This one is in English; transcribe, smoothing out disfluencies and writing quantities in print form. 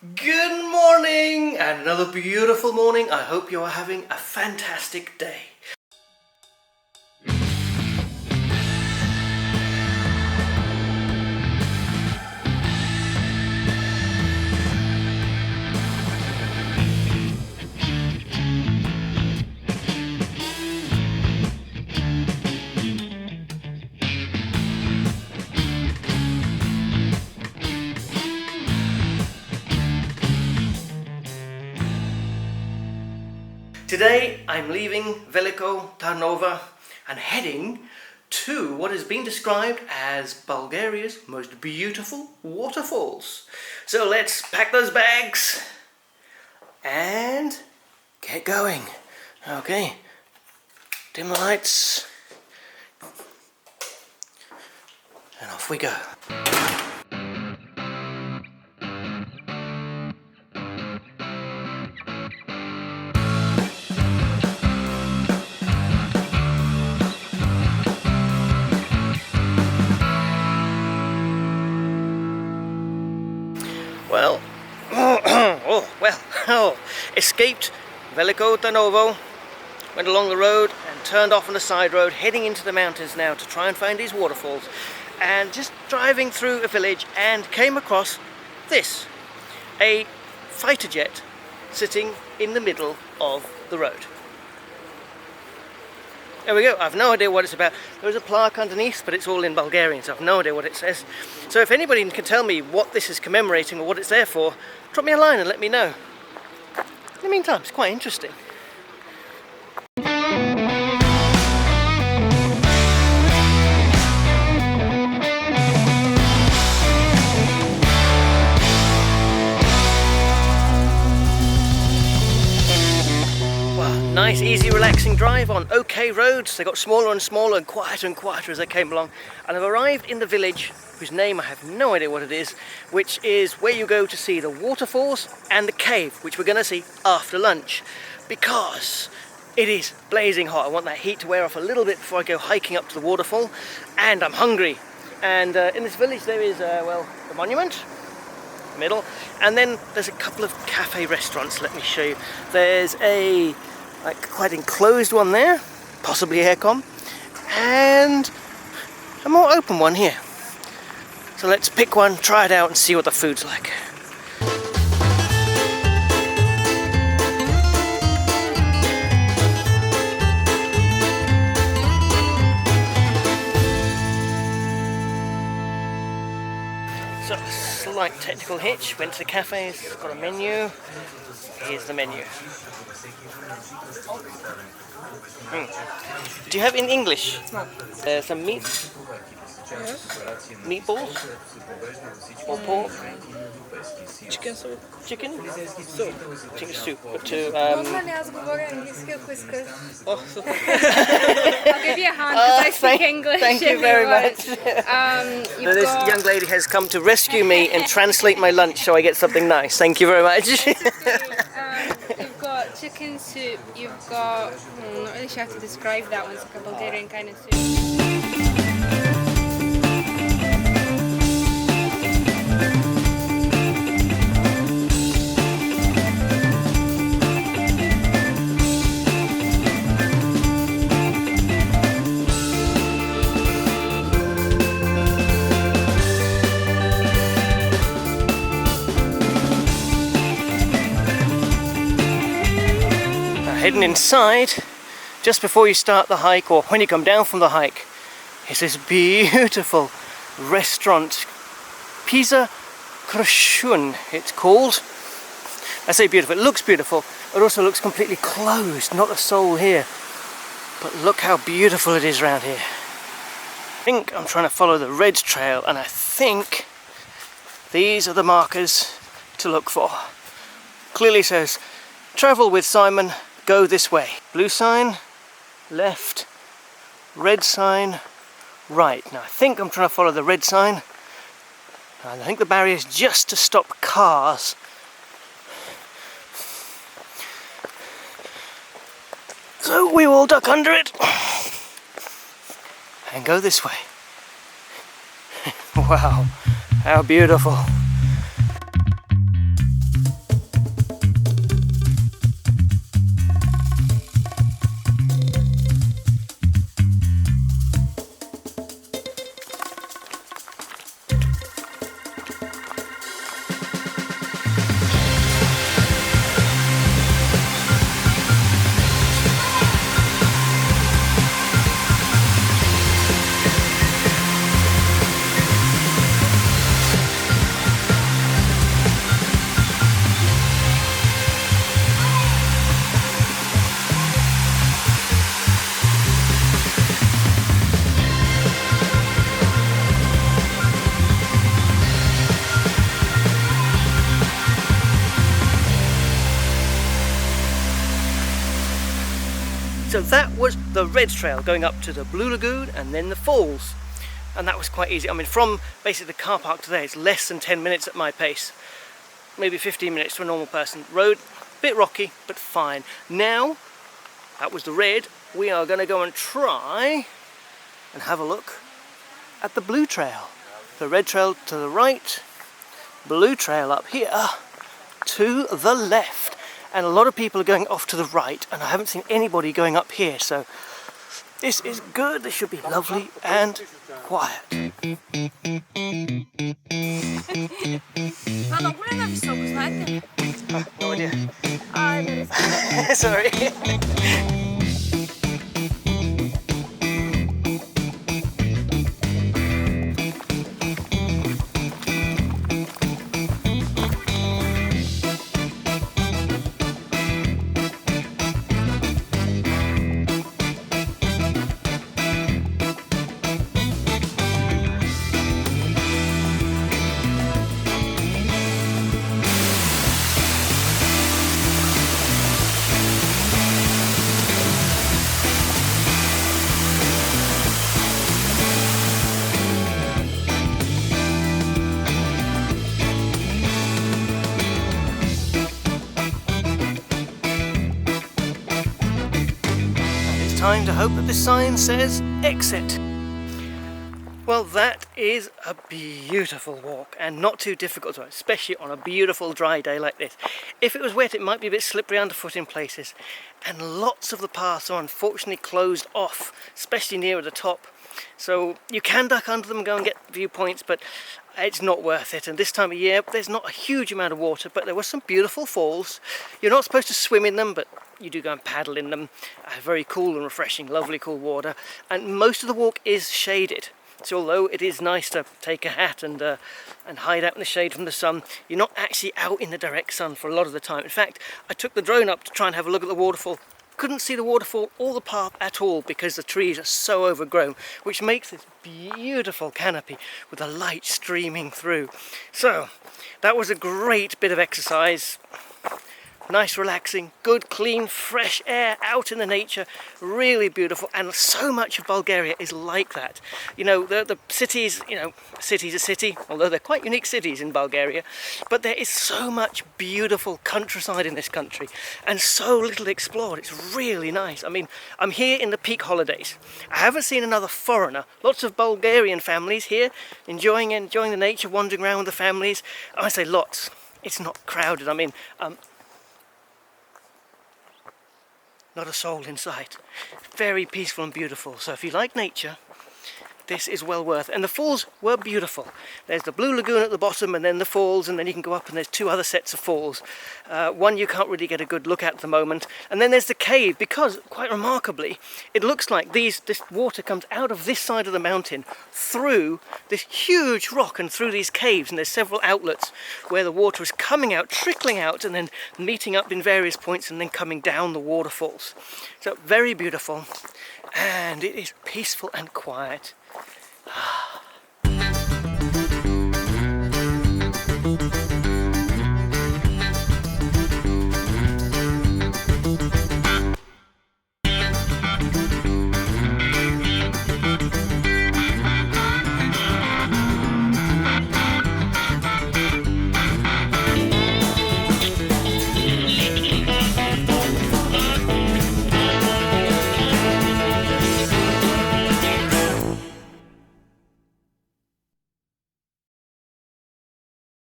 Good morning, and another beautiful morning. I hope you are having a fantastic day. Today I'm leaving Veliko Tarnovo and heading to what has been described as Bulgaria's most beautiful waterfalls. So let's pack those bags and get going. Okay, dim the lights and off we go. Escaped Veliko Tarnovo, went along the road and turned off on the side road, heading into the mountains now to try and find these waterfalls, and just driving through a village and came across this, a fighter jet sitting in the middle of the road. There we go. I've no idea what it's about. There's a plaque underneath, but it's all in Bulgarian, so I've no idea what it says. So if anybody can tell me what this is commemorating or what it's there for, drop me a line and let me know. In the meantime, it's quite interesting. Nice, easy, relaxing drive on okay roads. They got smaller and smaller and quieter as I came along. And I've arrived in the village, whose name I have no idea what it is, which is where you go to see the waterfalls and the cave, which we're going to see after lunch. Because it is blazing hot. I want that heat to wear off a little bit before I go hiking up to the waterfall. And I'm hungry. And in this village there is, the monument. Middle. And then there's a couple of cafe restaurants. Let me show you. There's a quite enclosed one there, possibly aircon, and a more open one here. So let's pick one, try it out and see what the food's like. So, slight technical hitch, went to the cafes, got a menu. Here's the menu. Do you have in English? Some meat? Yes. Meatballs? Or pork? Chicken soup. Chicken? Soup. Chicken soup. Normally, аз говоря английски, ако искаш. Oh, super. I'll give you a hand because I speak English. Thank you very much. This young lady has come to rescue me and translate my lunch so I get something nice. Thank you very much. You've got chicken soup, you've got, I'm not really sure how to describe that one, it's like a Bulgarian kind of soup. Heading inside, just before you start the hike or when you come down from the hike, is this beautiful restaurant. Pizza Krushuna, it's called. I say beautiful, it looks beautiful, it also looks completely closed, not a soul here. But look how beautiful it is around here. I think I'm trying to follow the red trail, and I think these are the markers to look for. Clearly says, travel with Simon, go this way. Blue sign, left, red sign, right. Now I think I'm trying to follow the red sign. And I think the barrier is just to stop cars. So we will duck under it and go this way. Wow, how beautiful. So that was the red trail going up to the Blue Lagoon and then the falls. And that was quite easy. I mean, from basically the car park to there, it's less than 10 minutes at my pace. Maybe 15 minutes to a normal person. Road, a bit rocky, but fine. Now, that was the red. We are going to go and try and have a look at the blue trail. The red trail to the right, blue trail up here to the left. And a lot of people are going off to the right, and I haven't seen anybody going up here, so this is good. This should be lovely and quiet. No idea. Sorry. Time to hope that the sign says exit. Well, that is a beautiful walk and not too difficult, especially on a beautiful dry day like this. If it was wet, it might be a bit slippery underfoot in places, and lots of the paths are unfortunately closed off, especially near the top. So you can duck under them and go and get viewpoints, but it's not worth it. And this time of year, there's not a huge amount of water, but there were some beautiful falls. You're not supposed to swim in them, but you do go and paddle in them. Very cool and refreshing, lovely cool water. And most of the walk is shaded. So although it is nice to take a hat and hide out in the shade from the sun, you're not actually out in the direct sun for a lot of the time. In fact, I took the drone up to try and have a look at the waterfall. Couldn't see the waterfall or the path at all because the trees are so overgrown, which makes this beautiful canopy with the light streaming through. So that was a great bit of exercise. Nice, relaxing, good, clean, fresh air out in the nature, really beautiful, and so much of Bulgaria is like that. You know, the cities, you know, city's a city, although they're quite unique cities in Bulgaria, but there is so much beautiful countryside in this country, and so little explored. It's really nice. I mean, I'm here in the peak holidays. I haven't seen another foreigner. Lots of Bulgarian families here, enjoying the nature, wandering around with the families. I say lots. It's not crowded. I mean, not a soul in sight. Very peaceful and beautiful. So if you like nature, this is well worth it. And the falls were beautiful. There's the Blue Lagoon at the bottom and then the falls, and then you can go up and there's two other sets of falls. One you can't really get a good look at the moment. And then there's the cave, because quite remarkably, it looks like this water comes out of this side of the mountain through this huge rock and through these caves, and there's several outlets where the water is coming out, trickling out, and then meeting up in various points and then coming down the waterfalls. So very beautiful, and it is peaceful and quiet.